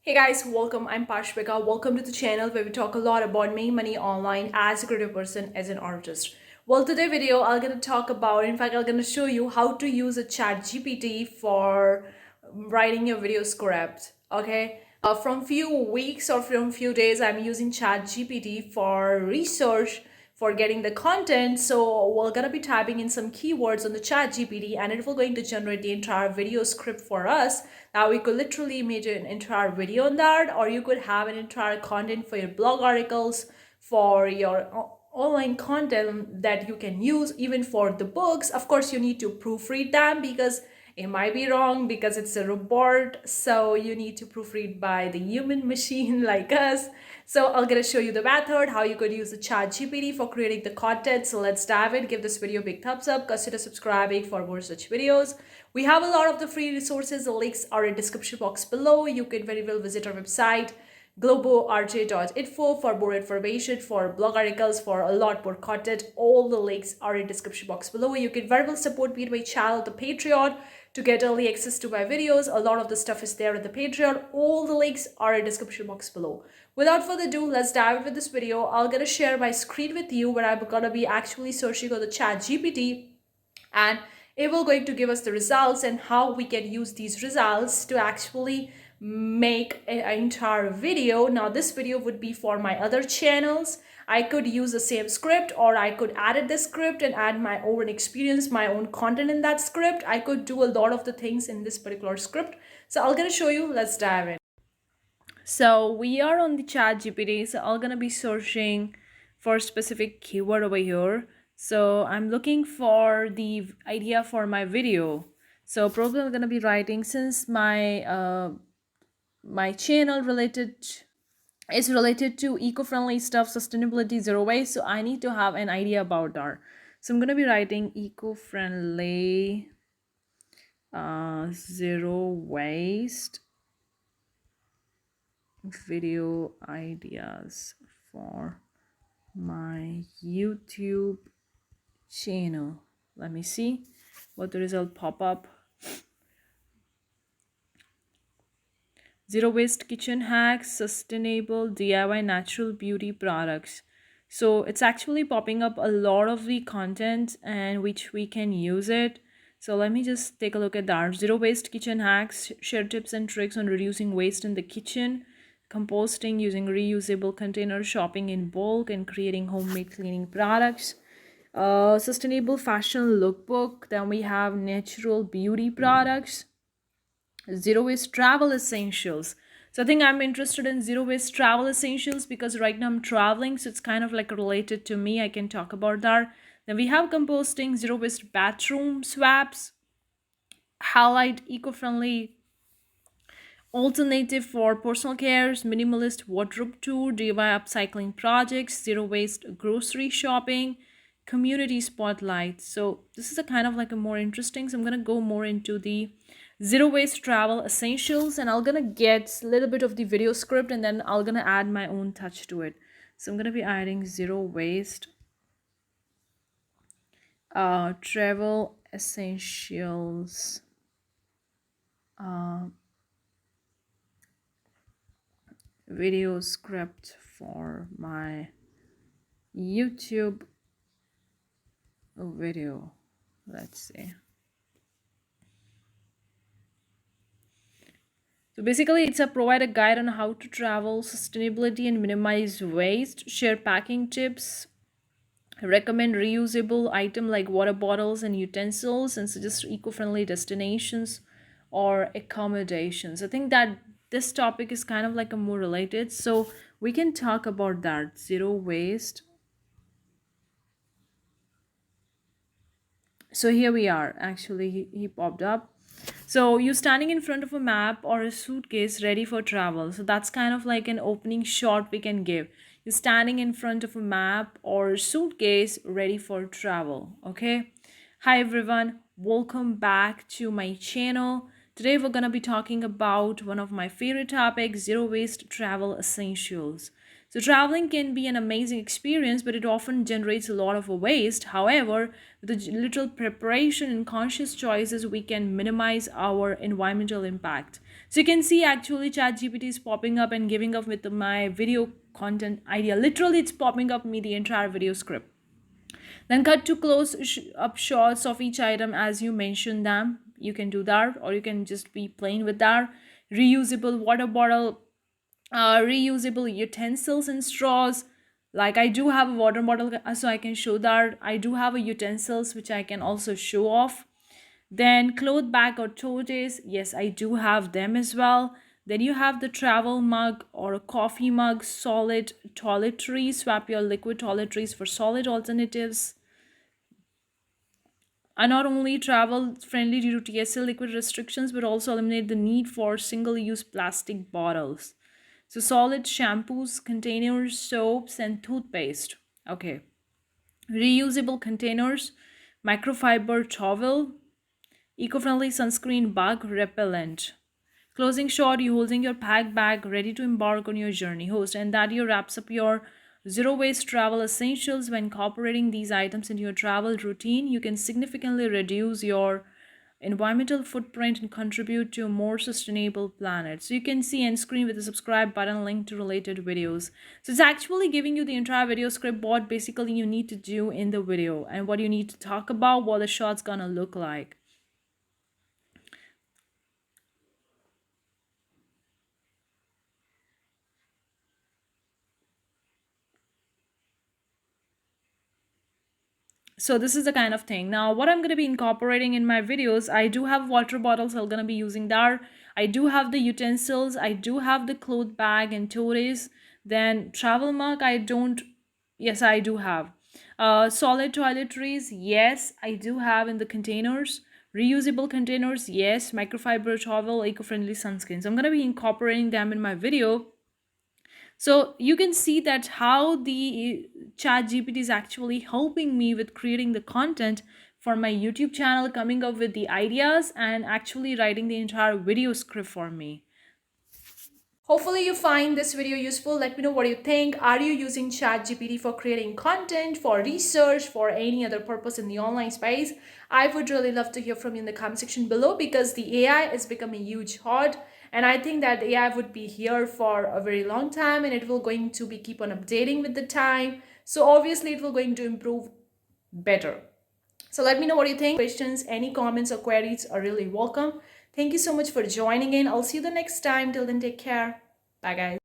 Hey guys, welcome. I'm Pashvika. Welcome to the channel where we talk a lot about making money online as a creative person, as an artist. Well, today video I'm gonna talk about. In fact, I'm gonna show you how to use a ChatGPT for writing your video script. Okay. From few weeks or from few days, I'm using ChatGPT for research for getting the content. So we're gonna be typing in some keywords on the ChatGPT, and it will going to generate the entire video script for us. Now we could literally make an entire video on that, or you could have an entire content for your blog articles, for your online content that you can use even for the books. Of course, you need to proofread them because it might be wrong because it's a robot, so you need to proofread by the human machine like us. So I'm gonna show you the method how you could use the chat gpt for creating the content. So let's dive in. Give this video a big thumbs up, consider subscribing for more such videos. We have a lot of the free resources. The links are in description box below. You can very well visit our website globorj.info for more information, for blog articles, for a lot more content. All the links are in description box below. You can very well support me and my channel, the Patreon, to get early access to my videos. A lot of the stuff is there in the Patreon. All the links are in description box below. Without further ado, let's dive into this video. I'm gonna share my screen with you where I'm gonna be actually searching on the chat GPT, and it will going to give us the results and how we can use these results to actually make an entire video. Now this video would be for my other channels. I could use the same script, or I could edit the script and add my own experience, my own content in that script. I could do a lot of the things in this particular script. So I'm gonna show you. Let's dive in. So we are on the chat GPT. So I'm gonna be searching for a specific keyword over here. So I'm looking for the idea for my video. So probably I'm gonna be writing, since my channel is related to eco-friendly stuff, sustainability, zero waste. So I need to have an idea about that. So I'm gonna be writing eco-friendly, zero waste video ideas for my YouTube channel. Let me see what the result pop up. Zero waste kitchen hacks, sustainable DIY natural beauty products. So it's actually popping up a lot of the content and which we can use it. So let me just take a look at that. Zero waste kitchen hacks, share tips and tricks on reducing waste in the kitchen, composting using reusable containers, shopping in bulk, and creating homemade cleaning products. Sustainable fashion lookbook. Then we have natural beauty products, zero waste travel essentials. So I think I'm interested in zero waste travel essentials because right now I'm traveling, so it's kind of like related to me. I can talk about that. Then we have composting, zero waste bathroom swaps, highlight eco-friendly alternative for personal cares, minimalist wardrobe tour, DIY upcycling projects, zero waste grocery shopping, community spotlight. So this is a kind of like a more interesting. So I'm gonna go more into the zero waste travel essentials, and I'm gonna get a little bit of the video script, and then I'm gonna add my own touch to it. So I'm gonna be adding zero waste travel essentials video script for my YouTube video. Let's see. So basically, it's a provide a guide on how to travel, sustainability, and minimize waste, share packing tips, recommend reusable item like water bottles and utensils, and suggest eco-friendly destinations or accommodations. I think that this topic is kind of like a more related, so we can talk about that. Zero waste. So here we are. Actually, he popped up. So you're standing in front of a map or a suitcase ready for travel. So that's kind of like an opening shot we can give. You're standing in front of a map or suitcase ready for travel. Okay. Hi everyone. Welcome back to my channel. Today we're going to be talking about one of my favorite topics, zero waste travel essentials. So traveling can be an amazing experience, but it often generates a lot of waste. However, with a little preparation and conscious choices, we can minimize our environmental impact. So you can see actually ChatGPT is popping up and giving up with my video content idea. Literally, it's popping up me the entire video script. Then cut to close up shots of each item as you mentioned them. You can do that, or you can just be playing with that. Reusable water bottle, reusable utensils and straws. Like I do have a water bottle, so I can show that. I do have a utensils which I can also show off. Then cloth bag or totes, yes, I do have them as well. Then you have the travel mug or a coffee mug, solid toiletries. Swap your liquid toiletries for solid alternatives. Are not only travel friendly due to TSL liquid restrictions, but also eliminate the need for single use plastic bottles. So, solid shampoos, containers, soaps, and toothpaste. Okay. Reusable containers, microfiber towel, eco friendly sunscreen, bug repellent. Closing shot, you holding your pack bag ready to embark on your journey. Host, and that you wraps up your zero waste travel essentials. When incorporating these items into your travel routine, you can significantly reduce your environmental footprint and contribute to a more sustainable planet. So you can see end screen with the subscribe button linked to related videos. So it's actually giving you the entire video script, what basically you need to do in the video and what you need to talk about, what the shot's gonna look like. So this is the kind of thing. Now what I'm going to be incorporating in my videos, I do have water bottles, I'm going to be using that. I do have the utensils, I do have the cloth bag and totes. Then travel mug, I don't. Yes, I do have. Solid toiletries, yes, I do have in the containers. Reusable containers, yes. Microfiber towel, eco-friendly sunscreen. So I'm going to be incorporating them in my video. So you can see that how the chat GPT is actually helping me with creating the content for my YouTube channel, coming up with the ideas and actually writing the entire video script for me. Hopefully you find this video useful. Let me know what you think. Are you using ChatGPT for creating content, for research, for any other purpose in the online space? I would really love to hear from you in the comment section below, because the AI is becoming huge hot, and I think that AI would be here for a very long time, and it will going to be keep on updating with the time. So obviously it will going to improve better. So let me know what you think. Questions, any comments or queries are really welcome. Thank you so much for joining in. I'll see you the next time. Till then, take care. Bye, guys.